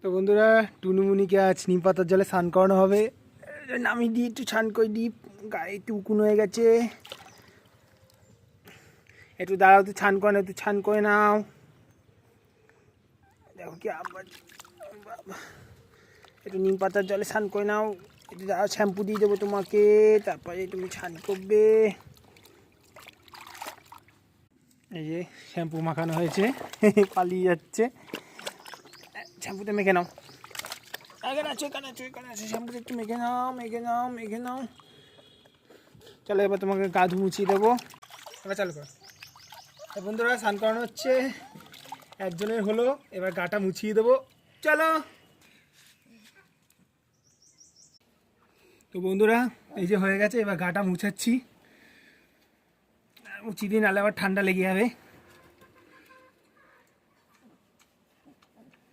তো বন্ধুরা, টুনুমুনিকে আজ নিম পাতার জলে স্নান করানো হবে। নামিয়ে দিই, একটু স্নান করে দিই, গায়ে একটু উকুন হয়ে গেছে। একটু দাঁড়াও, তো স্নান করে নাও, একটু স্নান করে নাও। দেখো কি আবার, একটু নিম পাতার জলে স্নান করে নাও। একটু দাঁড়াও, শ্যাম্পু দিয়ে দেবো তোমাকে, তারপরে তুমি স্নান করবে। এই যে শ্যাম্পু মাখানো হয়েছে, পালিয়ে যাচ্ছে। শ্যাম্পুতে মেখে নাও, এখানে আছে শ্যাম্পুতে একটু মেখে নাও। চলো এবার তোমাকে গা ধু মুছিয়ে দেবো। এবার চালু করো। বন্ধুরা, স্নান করানো হচ্ছে, একজনের হলো, এবার গাটা মুছিয়ে দেবো। চলো। তো বন্ধুরা, এই যে হয়ে গেছে, এবার গাটা মুছাচ্ছি। মুছিয়ে দিন, নাহলে আবার ঠান্ডা লেগে যাবে।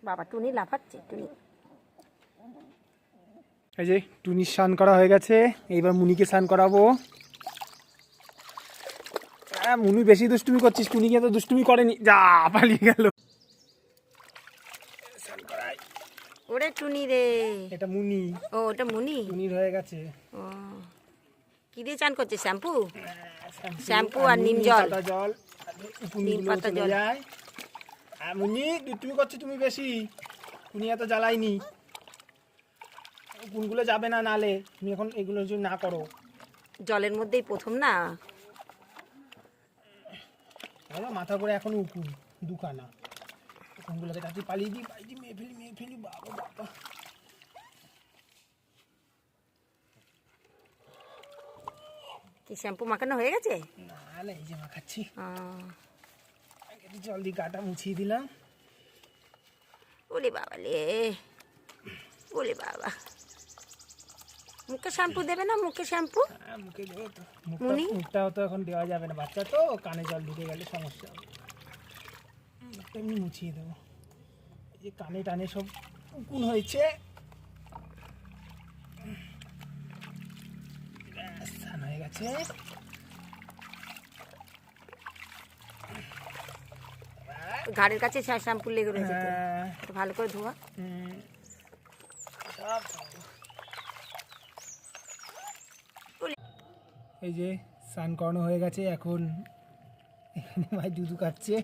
বাবা টুনি লাফাচ্ছে, টুনি। এই যে টুনির স্নান করা হয়ে গেছে, এইবার মুনিকে স্নান করাবো। মুনি বেশি দুষ্টুমি করছিস, টুনিকে তো দুষ্টুমি করেনি, যা পালিয়ে গেল। ওরে টুনি রে, এটা মুনি। ও ওটা মুনি, টুনির হয়ে গেছে। ও কি দিয়ে চান করছে? শ্যাম্পু আর নিম জল, নিম পাতা জল। মুনি তুমি করছো, তুমি বেশি, টুনি এত জ্বালাইনি। গুনগুলো যাবে না, নালে তুমি এখন এগুলো যদি না করো। জলের মধ্যেই প্রথম না, মাথা করে এখন উকুন দুখানা, উকুনগুলোকে তাড়াতাড়ি পালিয়ে দিই, মেয়ে ফেলি। বাবা কি শ্যাম্পু মাখানো হয়ে গেছে? না, এই যে মাখাচ্ছি। ও জল দিয়ে গাটা মুছিয়ে দিলাম। ওলে বাবা লে, ওলে বাবা। মুখে শ্যাম্পু দেবে না? মুখে শ্যাম্পু? হ্যাঁ, মুখে দেবো তো। মুনি? মুখটাও তো এখন দেওয়া যাবে না, বাচ্চা তো, কানে জল ঢুকে গেলে সমস্যা হবে। এমনি মুছিয়ে দেবো। এই যে কানে টানে সব উকুন হয়েছে। স্নান হয়ে গেছে। ঘাড়ের কাছে শ্যাম্পু লেগে রয়েছে তো, একটু ভালো করে ধোয়া। এই যে স্নান করানো হয়ে গেছে, এখন এখানে ভাই দুধু খাচ্ছে।